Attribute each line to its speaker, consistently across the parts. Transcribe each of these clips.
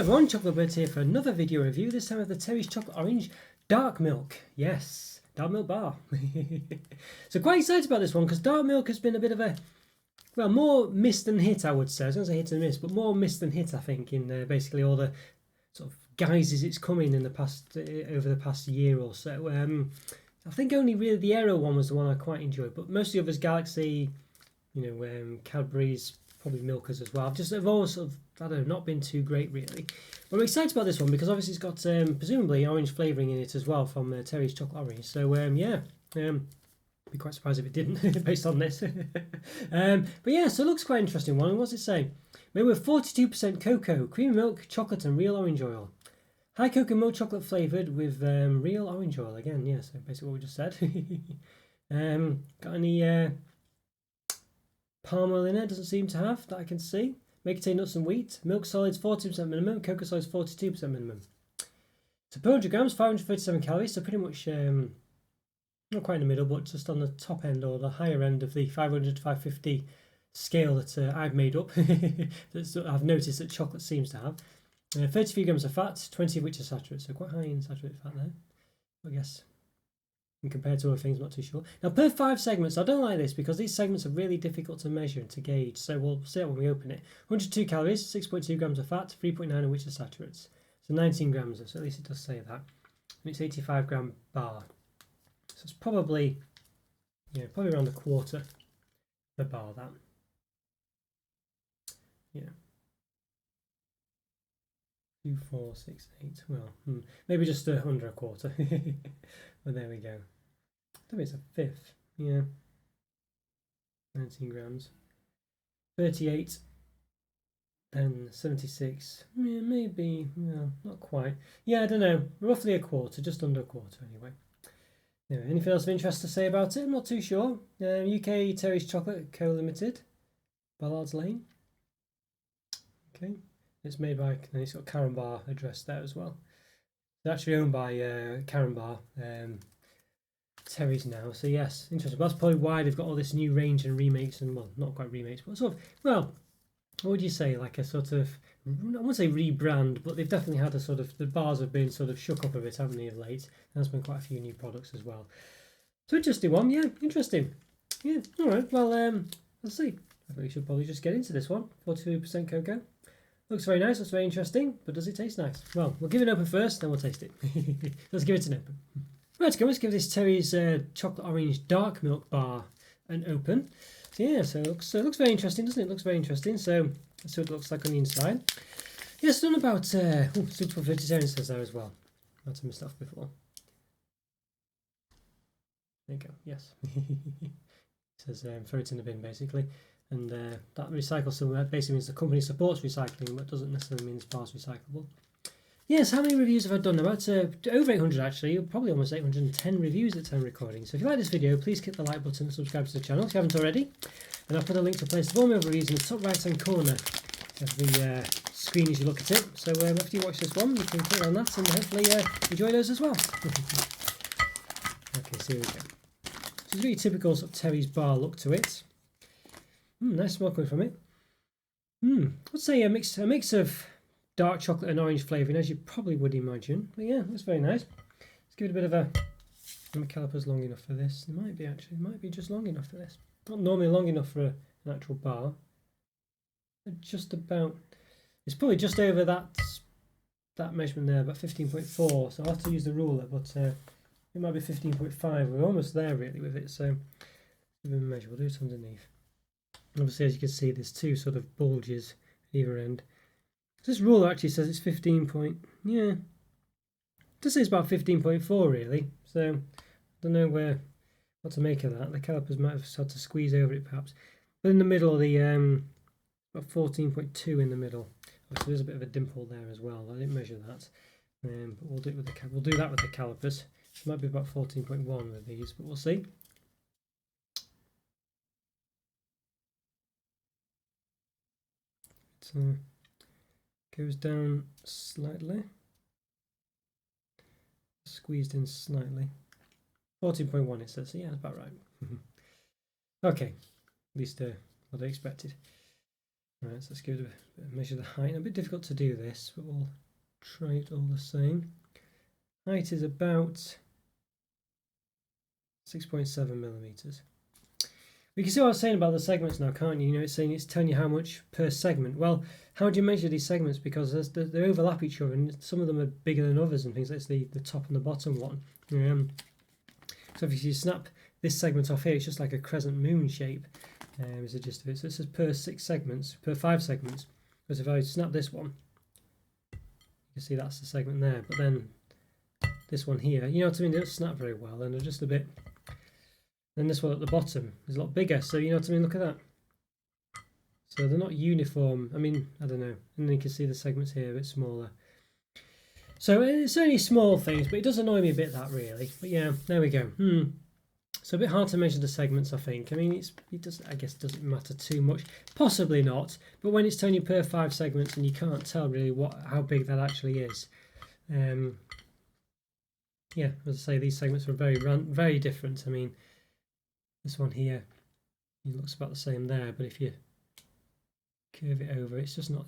Speaker 1: everyone, Chocolate Roberto here for another video review, this time of the Terry's Chocolate Orange Dark Milk. Yes, Dark Milk Bar. So quite excited about this one because Dark Milk has been a bit of a, well, more miss than hit, I would say. I was going to say hit and miss, but more miss than hit, I think, in basically all the sort of guises it's come in the past, over the past year or so. I think only really the Aero one was the one I quite enjoyed, but most of the others, Galaxy, Cadbury's, probably Milkers as well. I've always sort of, I don't know, not been too great really. But I'm excited about this one because obviously it's got presumably orange flavouring in it as well from Terry's Chocolate Orange. So yeah, be quite surprised if it didn't based on this. But yeah, so it looks quite interesting one. And what's it say? Made with 42% cocoa, cream milk, chocolate and real orange oil. High cocoa milk chocolate flavoured with real orange oil. Again, yeah, so basically what we just said. Got any palm oil in there? Doesn't seem to have, that I can see. May contain nuts and wheat. Milk solids 40% minimum. Cocoa solids 42% minimum. So per 100 grams, 537 calories. So pretty much not quite in the middle, but just on the top end or the higher end of the 500 to 550 scale that I've made up. That I've noticed that chocolate seems to have. 33 grams of fat, 20 of which are saturated. So quite high in saturated fat there, I guess. And compared to other things, I'm not too sure. Now, per 5 segments, I don't like this because these segments are really difficult to measure and to gauge. So we'll see it when we open it. 102 calories, 6.2 grams of fat, 3.9 of which are saturates. So 19 grams, so at least it does say that. And it's 85 gram bar. So it's probably, yeah, probably around a quarter the bar, that. Yeah. 2, 4, 6, 8. Well, maybe just under a quarter. But there we go. I think it's a fifth. Yeah. 19 grams. 38 and 76. Yeah, maybe. No, not quite. Yeah, I don't know. Roughly a quarter, just under a quarter anyway. Anyway, anything else of interest to say about it? I'm not too sure. UK Terry's Chocolate Co Limited, Ballard's Lane. Okay. It's made by, and it's got Carambar address there as well. It's actually owned by Carambar, Terry's now. So yes, interesting. But that's probably why they've got all this new range and remakes and, well, not quite remakes, but sort of, well, what would you say, like a sort of, I wouldn't say rebrand, but they've definitely had a sort of, the bars have been sort of shook up a bit, haven't they, of late? There's been quite a few new products as well. So interesting one, yeah, interesting. Yeah, all right, well, let's see. I think we should probably just get into this one. 42% cocoa. Looks very nice, looks very interesting, but does it taste nice? Well, we'll give it an open first, then we'll taste it. Let's give it an open. Right, let's give this Terry's Chocolate Orange Dark Milk Bar an open. So yeah, so it looks very interesting, doesn't it? It looks very interesting. So let's see what it looks like on the inside. Yeah, it's done about, suitable for vegetarians says there as well. Might have missed off before. There you go, yes. It says throw it in the bin basically. And that recycle silverware basically means the company supports recycling, but doesn't necessarily mean this bar's recyclable. Yes, how many reviews have I done? About over 800 actually, probably almost 810 reviews at time recording. So if you like this video, please hit the like button and subscribe to the channel if you haven't already. And I'll put a link to a place for all my other reviews in the top right hand corner of the screen as you look at it. So after you watch this one, you can click on that and hopefully enjoy those as well. Okay, so here we go. So it's really typical sort of Terry's bar look to it. Nice smell coming from it. Let's say a mix of dark chocolate and orange flavouring, as you probably would imagine. But yeah, that's very nice. Let's give it a bit of a. My caliper's long enough for this. It might be actually. It might be just long enough for this. Not normally long enough for an actual bar. But just about. It's probably just over that measurement there, about 15.4. So I'll have to use the ruler, but it might be 15.5. We're almost there really with it. So give it a measure. We'll do it underneath. Obviously, as you can see, there's two sort of bulges at either end. This ruler actually says it's 15 point, yeah. It does say it's about 15.4 really. So I don't know what to make of that. The calipers might have had to squeeze over it perhaps. But in the middle, the about 14.2 in the middle. So there's a bit of a dimple there as well. I didn't measure that. But we'll do that with the calipers. It might be about 14.1 with these, but we'll see. So goes down slightly, squeezed in slightly. 14.1 it says, so yeah, that's about right. Okay, at least what I expected. Right, so let's give it a bit of measure the height. A bit difficult to do this, but we'll try it all the same. Height is about 6.7 millimeters. You can see what I was saying about the segments now, can't you? You know, it's telling you how much per segment. Well, how do you measure these segments? Because they overlap each other, and some of them are bigger than others, and things like the top and the bottom one. So if you snap this segment off here, it's just like a crescent moon shape. Is the gist of it. So it says per 6 segments, per 5 segments. Because if I snap this one, you can see that's the segment there. But then this one here, you know what I mean? They don't snap very well, and they're just a bit. Then this one at the bottom is a lot bigger, so you know what I mean? Look at that. So they're not uniform. I mean, I don't know. And then you can see the segments here a bit smaller. So it's only small things, but it does annoy me a bit, that really. But yeah, there we go. So a bit hard to measure the segments, I think. I mean, it doesn't. I guess it doesn't matter too much. Possibly not. But when it's telling you per 5 segments, and you can't tell really how big that actually is. Yeah, as I say, these segments are very different. I mean, this one here, it looks about the same there, but if you curve it over, it's just not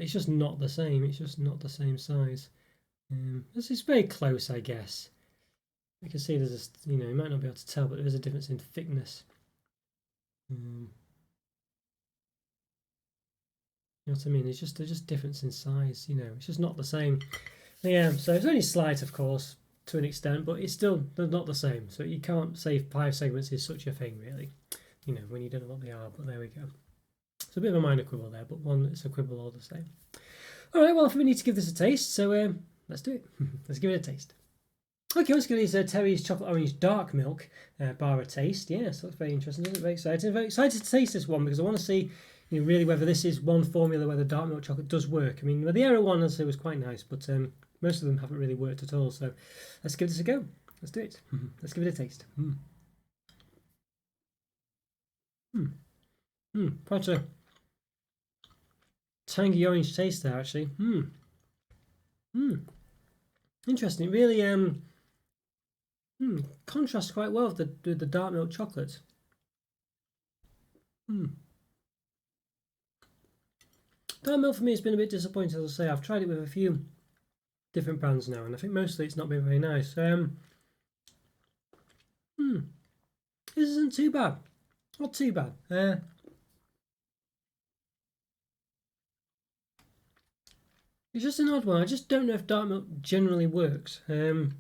Speaker 1: the same. It's just not the same size. This is very close, I guess. You can see there's a, you might not be able to tell, but there is a difference in thickness. You know what I mean? There's just difference in size. It's just not the same. Yeah, so it's only slight, of course, to an extent, but it's still not the same. So you can't say 5 segments is such a thing, really. When you don't know what they are. But there we go. It's a bit of a minor quibble there, but one that's a quibble all the same. All right, well, I think we need to give this a taste, so let's do it. Let's give it a taste. Okay, let's give these Terry's Chocolate Orange Dark Milk bar a taste. Yeah, so that's very interesting, isn't it? Very exciting. I'm very excited to taste this one because I want to see, really whether this is one formula where the dark milk chocolate does work. I mean, the Aero one, as I say, was quite nice, but most of them haven't really worked at all. So let's give this a go. Let's do it. Let's give it a taste. Quite a tangy orange taste there, actually. Interesting. It really contrasts quite well with the dark milk chocolate. Dark milk for me has been a bit disappointing, as I say. I've tried it with a few different brands now, and I think mostly it's not been very nice. This isn't too bad. Not too bad. It's just an odd one. I just don't know if dark milk generally works. I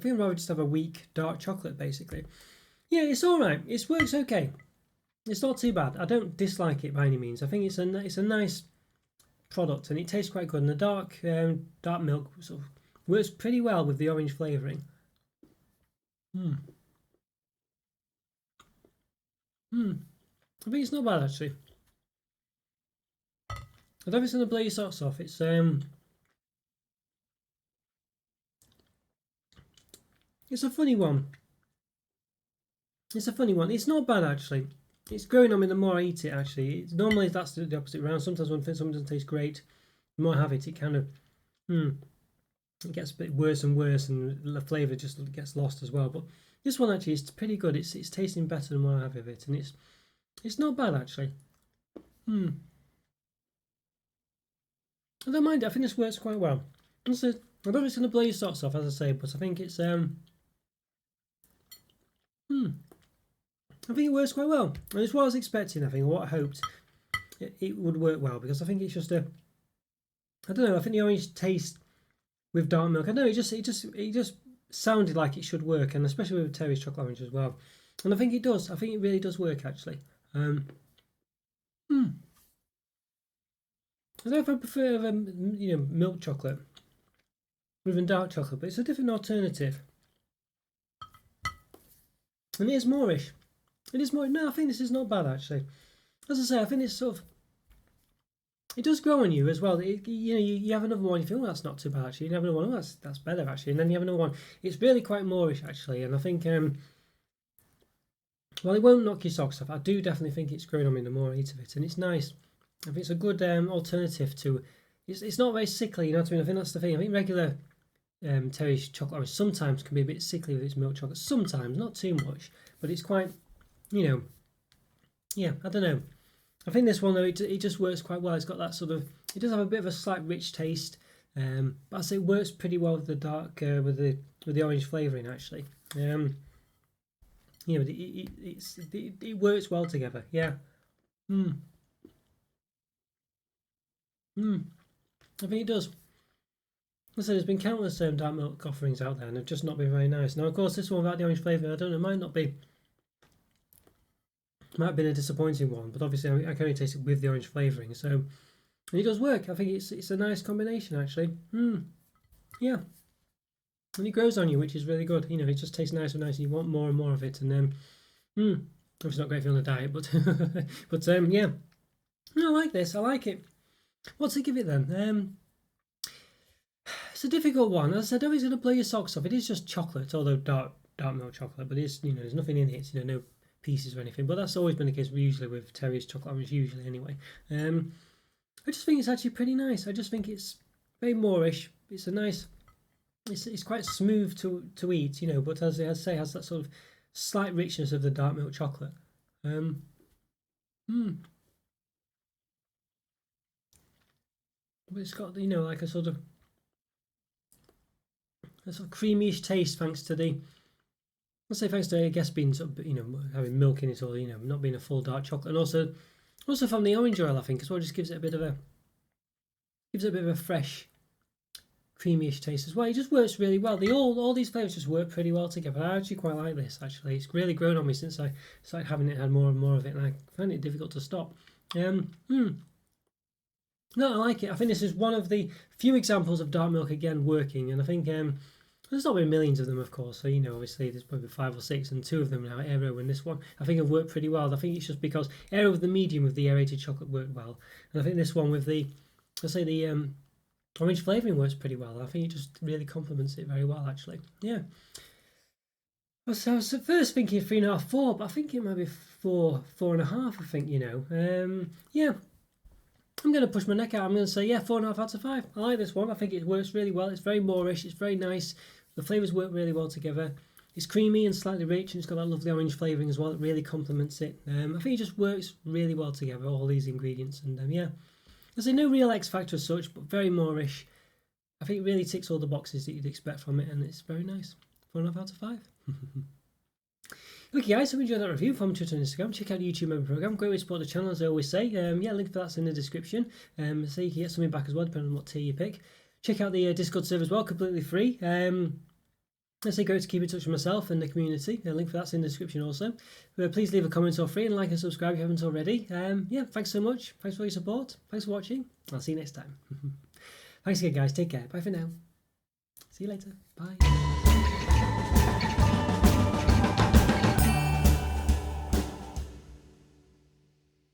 Speaker 1: think I'd rather just have a weak dark chocolate, basically. Yeah, it's all right. It works okay. It's not too bad. I don't dislike it by any means. I think it's a nice product, and it tastes quite good. And the dark milk sort of works pretty well with the orange flavouring. I think it's not bad, actually. I don't think it's going to blow your socks off. It's a funny one. It's a funny one. It's not bad, actually. It's growing on me the more I eat it, actually. Normally that's the opposite round. Sometimes when something doesn't taste great, the more I have it, it kind of it gets a bit worse and worse, and the flavour just gets lost as well. But this one actually is pretty good. It's tasting better than what I have of it, and it's not bad, actually. I don't mind it. I think this works quite well. I don't know if it's going to blow your socks off, as I say, but I think it's I think it works quite well, and it's what I was expecting. I think what I hoped it would work well, because I think it's just I don't know. I think the orange taste with dark milk, I don't know, it just sounded like it should work, and especially with Terry's Chocolate Orange as well. And I think it does. I think it really does work, actually. I don't know if I prefer milk chocolate rather than dark chocolate, but it's a different alternative. And it is moreish. It is more. No, I think this is not bad, actually. As I say, I think it's sort of. It does grow on you as well. You have another one, you feel, that's not too bad, actually. You have another one, that's better, actually. And then you have another one. It's really quite moreish, actually. And I think, well, it won't knock your socks off. I do definitely think it's growing on me the more I eat of it. And it's nice. I think it's a good alternative to. It's not very sickly, you know what I mean? I think that's the thing. I think regular Terry's Chocolate Orange sometimes can be a bit sickly with its milk chocolate. Sometimes, not too much. But it's quite you know, yeah, I don't know. I think this one though, it just works quite well. It's got that sort of, it does have a bit of a slight rich taste, but I say it works pretty well with the dark, with the orange flavouring actually. You know, it works well together. Yeah. I think it does. So there's been countless dark milk offerings out there, and they've just not been very nice. Now, of course, this one without the orange flavour, I don't know, might have been a disappointing one, but obviously I can only taste it with the orange flavouring, so and it does work. I think it's a nice combination actually. Yeah, and it grows on you, which is really good. You know, it just tastes nice and nice, and you want more and more of it. And obviously not great if you're on a diet, but but yeah, I like this. I like it. What's it give it then? It's a difficult one. As I said, I don't think it's going to blow your socks off. It is just chocolate, although dark milk chocolate, but it's, you know, there's nothing in it, you know, no pieces or anything. But that's always been the case usually with Terry's chocolate orange, usually anyway. I just think it's actually pretty nice. I just think it's very Moorish. It's a nice, it's quite smooth to eat, you know, but as I say, has that sort of slight richness of the dark milk chocolate. But it's got, you know, like a sort of creamyish taste, thanks to the, let's say, thanks to, I guess, being sort of, you know, having milk in it, or, you know, not being a full dark chocolate, and also from the orange oil, I think as well, just gives it a bit of a fresh, creamyish taste as well. It just works really well. All these flavors just work pretty well together. I actually quite like this. Actually, it's really grown on me since I started having it, had more and more of it, and I find it difficult to stop. No, I like it. I think this is one of the few examples of dark milk again working, and I think there's not been millions of them, of course. So, you know, obviously there's probably 5 or 6, and 2 of them now, Aero and this one, I think have worked pretty well. I think it's just because Aero with the medium with the aerated chocolate worked well, and I think this one with the, let's say, the orange flavouring works pretty well. I think it just really complements it very well, actually. Yeah. So I was at first thinking 3.5, 4, but I think it might be 4, 4.5. I think, you know, yeah. I'm going to push my neck out. I'm going to say, yeah, 4.5 out of 5. I like this one. I think it works really well. It's very Moorish. It's very nice. The flavours work really well together. It's creamy and slightly rich, and it's got that lovely orange flavouring as well. It really complements it. I think it just works really well together, all these ingredients. And yeah, there's no real X factor as such, but very Moorish. I think it really ticks all the boxes that you'd expect from it, and it's very nice. 4.5 out of 5. Okay guys, hope you enjoyed that review. Follow me on Twitter and Instagram. Check out the YouTube member program. Great way to support the channel, as I always say. Yeah, link for that's in the description. So you can get something back as well, depending on what tier you pick. Check out the Discord server as well, completely free. Let's say go to keep in touch with myself and the community. Link for that's in the description also. Please leave a comment or free, and like and subscribe if you haven't already. Yeah, thanks so much. Thanks for your support. Thanks for watching. I'll see you next time. Thanks again guys. Take care. Bye for now. See you later. Bye.